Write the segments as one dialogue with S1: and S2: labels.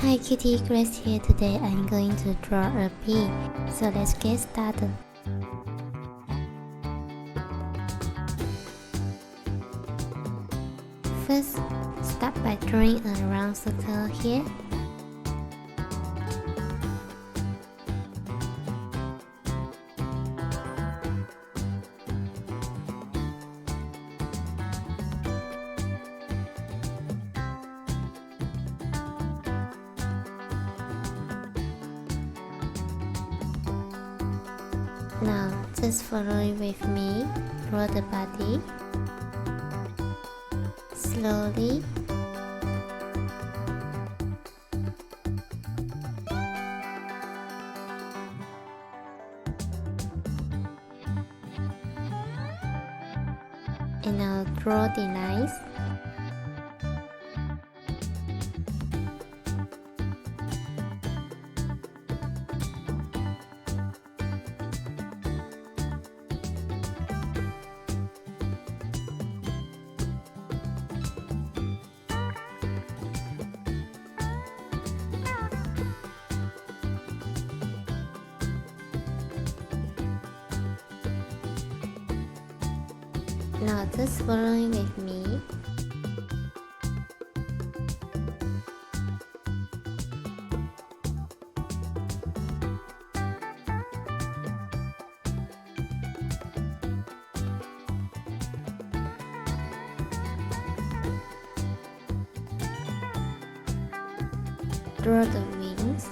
S1: Hi Kitty, Grace here. Today I'm going to draw a bee, so let's get started. First, start by drawing a round circle here. Now, just follow with me. Draw the body slowly. And now draw the lines. Now just following with me. Draw the wings.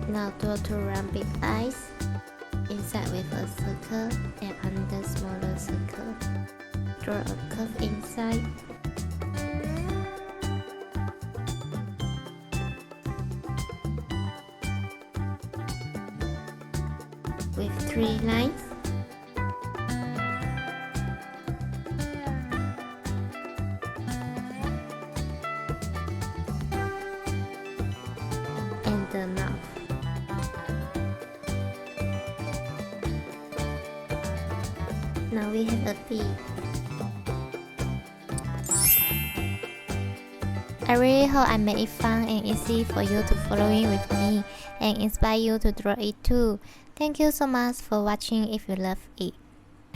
S1: Now draw two round big eyes, inside with a circle and under smaller circle. Draw a curve inside. With 3 lines. And the mouth. Now we have a bee. I really hope I made it fun and easy for you to following with me and inspire you to draw it too. Thank you so much for watching. If you love it,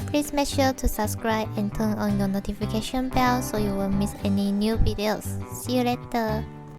S1: please make sure to subscribe and turn on your notification bell so you won't miss any new videos. See you later.